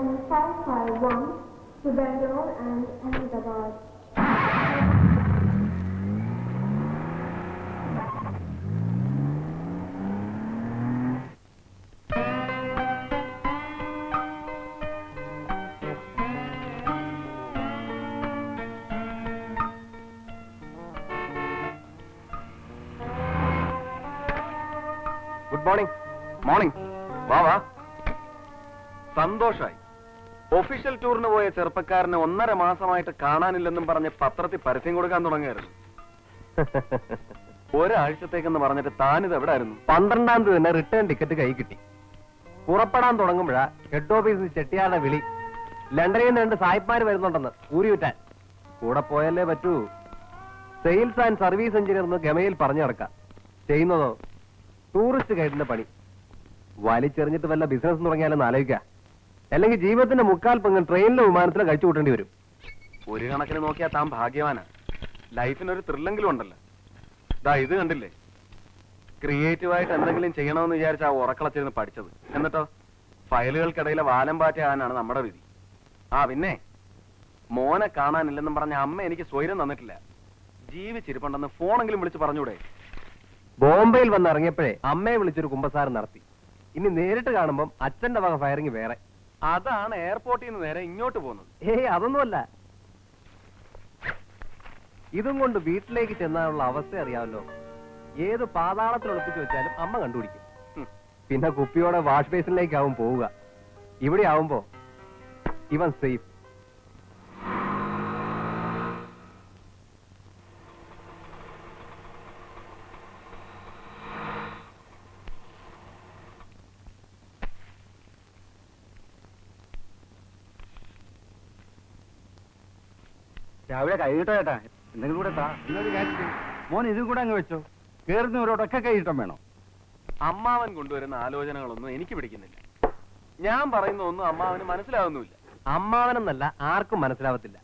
551 to Bangalore and Ahmedabad. Good morning. Morning. വാ വാ. സന്തോഷായി. ഒഫീഷ്യൽ ടൂറിന് പോയ ചെറുപ്പക്കാരനെ 1.5 മാസമായിട്ട് കാണാനില്ലെന്നും പറഞ്ഞ് പത്രത്തിൽ പരസ്യം കൊടുക്കാൻ തുടങ്ങിയായിരുന്നു. ഒരാഴ്ചത്തേക്കെന്ന് പറഞ്ഞിട്ട് താനിത് എവിടായിരുന്നു? 12-ാം തീയതി തന്നെ റിട്ടേൺ ടിക്കറ്റ് കൈ കിട്ടി. പുറപ്പെടാൻ തുടങ്ങുമ്പോഴാ ഹെഡ് ഓഫീസിൽ ചെട്ടിയാളുടെ വിളി. ലണ്ടനിൽ നിന്ന് 2 സായിപ്പ്മാര് വരുന്നുണ്ടെന്ന് ഊരിവിറ്റാൻ. കൂടെ പോയല്ലേ പറ്റൂ. സെയിൽസ് ആൻഡ് സർവീസ് എഞ്ചിനീയർ എന്ന് ഗമയിൽ പറഞ്ഞു നടക്കാം. ചെയ്യുന്നതോ ടൂറിസ്റ്റ് ഗൈഡിന്റെ പണി. വലിച്ചെറിഞ്ഞിട്ട് വല്ല ബിസിനസ് തുടങ്ങിയാലെന്ന് ആലോചിക്കുക. അല്ലെങ്കിൽ ജീവിതത്തിന്റെ 3/4 പങ്കും ട്രെയിനിലോ വിമാനത്തിലോ കഴിച്ചു കൂട്ടേണ്ടി വരും. ഒരു കണക്കിന് നോക്കിയാൽ താൻ ഭാഗ്യവാനാ. ലൈഫിനൊരു ത്രില്ലെങ്കിലും ഉണ്ടല്ലോ. ദാ ഇത് കണ്ടില്ലേ, ക്രിയേറ്റീവായിട്ട് എന്തെങ്കിലും ചെയ്യണമെന്ന് വിചാരിച്ച ആ ഉറക്കളച്ചിരുന്ന് പഠിച്ചത്. എന്നിട്ടോ ഫയലുകൾക്കിടയിലെ വാലം പാറ്റയാകാനാണ് നമ്മുടെ വിധി. ആ പിന്നെ മോനെ കാണാനില്ലെന്നും പറഞ്ഞ അമ്മ എനിക്ക് സ്വൈരം തന്നിട്ടില്ല. ജീവിച്ചിരിപ്പുണ്ടെന്ന് ഫോണെങ്കിലും വിളിച്ച് പറഞ്ഞൂടെ? ബോംബെയിൽ വന്ന് ഇറങ്ങിയപ്പോഴേ അമ്മയെ വിളിച്ചൊരു കുമ്പസാരം നടത്തി. ഇനി നേരിട്ട് കാണുമ്പം അച്ഛന്റെ വക ഫയറിങ് വേറെ. അതാണ് എയർപോർട്ടിൽ നിന്ന് നേരെ ഇങ്ങോട്ട് പോകുന്നത്. അതൊന്നുമല്ല. ഇതും കൊണ്ട് വീട്ടിലേക്ക് ചെന്നാലുള്ള അവസ്ഥ അറിയാമല്ലോ. ഏത് പാതാളത്തിൽ ഒളിപ്പിച്ചു വെച്ചാലും അമ്മ കണ്ടുപിടിക്കും. പിന്നെ കുപ്പിയോടെ വാഷ് ബേസിനിലേക്കാവും പോവുക. ഇവിടെ ആവുമ്പോ ഇവൻ സേഫ്. രാവിലെ കൈകിട്ടോ ചേട്ടാ, എന്തെങ്കിലും കൂടെ താ. മോൻ ഇതും കൂടെ അങ്ങ് വെച്ചോ. കേറുന്നവരോടൊക്കെ കൈകിട്ടം വേണോ? അമ്മാവൻ കൊണ്ടുവരുന്ന ആലോചനകളൊന്നും എനിക്ക് പിടിക്കുന്നില്ല. ഞാൻ പറയുന്ന ഒന്നും അമ്മാവന് മനസ്സിലാവുന്നില്ല. അമ്മാവനെന്നല്ല, ആർക്കും മനസ്സിലാവത്തില്ല.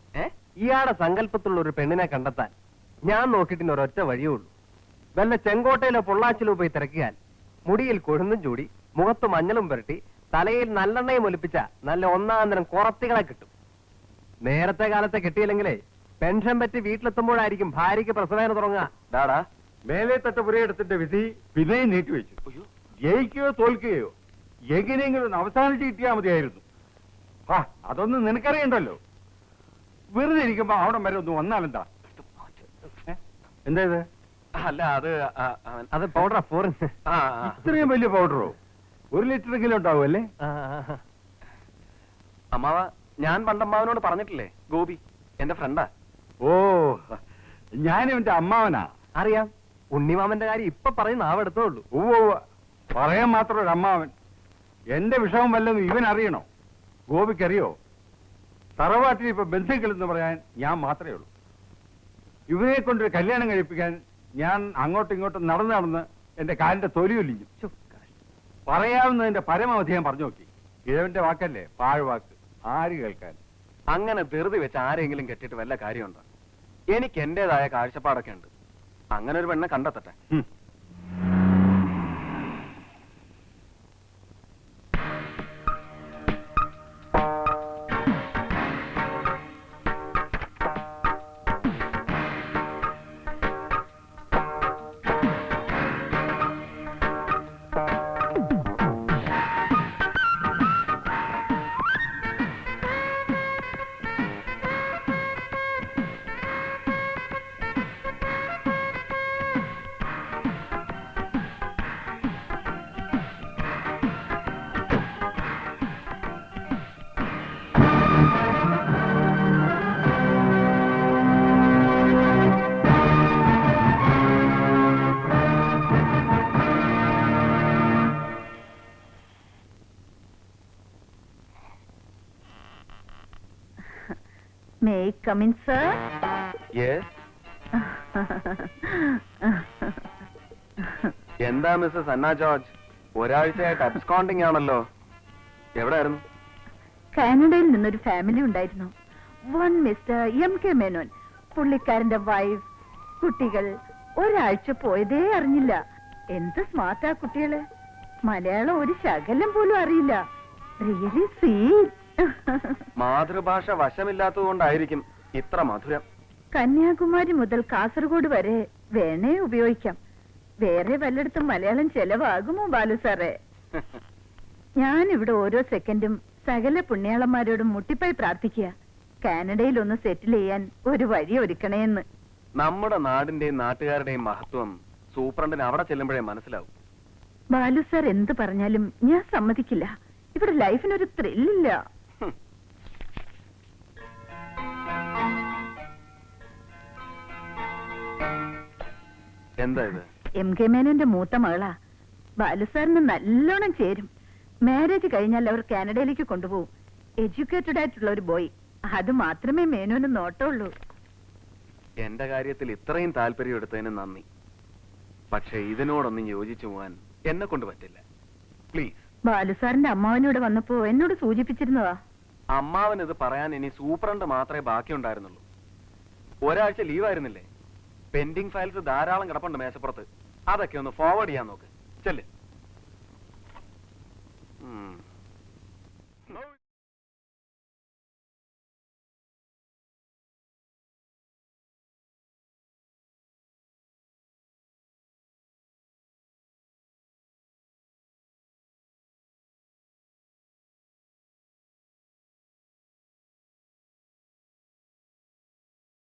ഇയാളുടെ സങ്കല്പത്തിലുള്ള ഒരു പെണ്ണിനെ കണ്ടെത്താൻ ഞാൻ നോക്കിയിട്ടിന് ഒരൊറ്റ വഴിയേ ഉള്ളൂ. വല്ല ചെങ്കോട്ടയിലോ പൊള്ളാച്ചിലോ പോയി തിരക്കിയാൽ മുടിയിൽ കൊഴുന്നും ചൂടി, മുഖത്ത് മഞ്ഞളും പുരട്ടി, തലയിൽ നല്ലെണ്ണയും ഒലിപ്പിച്ച നല്ല 1-ാം കുറത്തികളെ കിട്ടും. നേരത്തെ കാലത്തെ കിട്ടിയില്ലെങ്കിലേ പെൻഷൻ പറ്റി വീട്ടിലെത്തുമ്പോഴായിരിക്കും ഭാര്യയ്ക്ക് പ്രസവേദന തുടങ്ങുക. ഡാടാ, മേലെ തട്ട പുരയിടത്തിന്റെ വിധി പിന്നെയും നീട്ടിവെച്ചു. ജയിക്കുകയോ തോൽക്കുകയോ എങ്ങനെയെങ്കിലും ഒന്ന് അവസാനിച്ച് കിട്ടിയാൽ മതിയായിരുന്നു. അതൊന്നും നിനക്കറിയണ്ടല്ലോ. വെറുതെ ഇരിക്കുമ്പോ അവിടെ വരെ ഒന്ന് വന്നാലെന്താ? എന്താ ഇത്? അല്ല, അത് പൗഡറാ, ഫോറിൻ. ഇത്രയും വലിയ പൗഡറോ? 1 ലിറ്ററെങ്കിലും ഉണ്ടാവുമല്ലേ? അമ്മാവ, ഞാൻ പണ്ടമ്മാവനോട് പറഞ്ഞിട്ടില്ലേ, ഗോപി എന്റെ ഫ്രണ്ടാ. ഓ, ഞാനും എന്റെ അമ്മാവനാ. അറിയാം. ഉണ്ണിമാമന്റെ കാര്യം ഇപ്പൊ പറയുന്ന നാവെടുത്തേ ഉള്ളൂ. പറയാൻ മാത്രം ഒരു അമ്മാവൻ. എന്റെ വിഷമം വല്ലതും ഇവൻ അറിയണോ? ഗോപിക്കറിയോ? തറവാട്ടിൽ ഇപ്പൊ ബന്ധുക്കൾ എന്ന് പറയാൻ ഞാൻ മാത്രമേ ഉള്ളൂ. ഇവനെ കൊണ്ടൊരു കല്യാണം കഴിപ്പിക്കാൻ ഞാൻ അങ്ങോട്ടും ഇങ്ങോട്ടും നടന്ന് എന്റെ കാലിന്റെ തൊലിയൊലിഞ്ഞു. പറയാവുന്നതിന്റെ പരമാവധി ഞാൻ പറഞ്ഞു നോക്കി. ഇഴവന്റെ വാക്കല്ലേ പാഴ്വാക്ക്, ആര് കേൾക്കാൻ? അങ്ങനെ ധൃതി വെച്ച് ആരെങ്കിലും കെട്ടിട്ട് വല്ല കാര്യമുണ്ടോ? എനിക്ക് എന്റേതായ കാഴ്ചപ്പാടൊക്കെ ഉണ്ട്. അങ്ങനെ ഒരു പെണ്ണെ കണ്ടെത്തട്ടെ. May I come in, sir? Yes. എന്താ മിസ്സസ് അന്ന ജോർജ്, ഒരാഴ്ചയായിട്ട് അബ്സ്കോണ്ടിങ് ആണല്ലോ. എവിടെയായിരുന്നു? കാനഡയിൽ നിന്നൊരു ഫാമിലി ഉണ്ടായിരുന്നു. One mister M.K. മേനോൻ. പുള്ളിക്കാരന്റെ വൈഫ്, കുട്ടികൾ. ഒരാഴ്ച പോയതേ അറിഞ്ഞില്ല. എന്ത് സ്മാർട്ടാ കുട്ടികള്. മലയാളം ഒരു ശകലം പോലും അറിയില്ല. Really sweet. മാതൃഭാഷ വശമില്ലാത്തത് കൊണ്ടായിരിക്കും ഇത്ര മധുരം. കന്യാകുമാരി മുതൽ കാസർഗോഡ് വരെ വേണേ ഉപയോഗിക്കാം. വേറെ വല്ലയിടത്തും മലയാളം ചെലവാകുമോ ബാലു സാറേ? ഞാൻ ഇവിടെ ഓരോ സെക്കൻഡും സകല പുണ്യാളന്മാരോടും മുട്ടിപ്പായി പ്രാർത്ഥിക്കുക, കാനഡയിൽ ഒന്ന് സെറ്റിൽ ചെയ്യാൻ ഒരു വഴി ഒരുക്കണേന്ന്. നമ്മുടെ നാടിന്റെയും നാട്ടുകാരുടെയും മഹത്വം സൂപ്രണ്ടിന് അവിടെ ചെല്ലുമ്പോഴേ മനസ്സിലാവും. ബാലു സാർ എന്ത് പറഞ്ഞാലും ഞാൻ സമ്മതിക്കില്ല. ഇവിടെ ലൈഫിനൊരു ത്രില്ലില്ല. എന്താ ഇത്? എം കെ മേനോന്റെ മൂത്ത മകളാ. ബാലു സാറിന് നല്ലോണം ചേരും. മാരേജ് കഴിഞ്ഞാൽ അവർ കാനഡയിലേക്ക് കൊണ്ടുപോകും. എഡ്യൂക്കേറ്റഡ് ആയിട്ടുള്ള ഒരു ബോയ്. അത് മാത്രമേ മേനോന് നോട്ടമുള്ളൂ. എന്റെ കാര്യത്തിൽ ഇത്രയും താല്പര്യം എടുത്തതിന് നന്ദി. പക്ഷെ ഇതിനോടൊന്നും യോജിച്ചു പോവാൻ എന്നെ കൊണ്ട് പറ്റില്ല. പ്ലീസ്. ബാലു സാറിന്റെ അമ്മാവനോട് വന്നപ്പോ എന്നോട് സൂചിപ്പിച്ചിരുന്നതാ. അമ്മാവൻ ഇത് പറയാൻ ഇനി സൂപ്രണ്ട് മാത്രമേ ബാക്കിയുണ്ടായിരുന്നുള്ളൂ. ഒരാഴ്ച ലീവായിരുന്നില്ലേ? പെൻഡിങ് ഫയൽസ് ധാരാളം കിടപ്പുണ്ട് മേശപ്പുറത്ത്. അതൊക്കെ ഒന്ന് ഫോർവേഡ് ചെയ്യാൻ നോക്ക്. ചെല്ല്.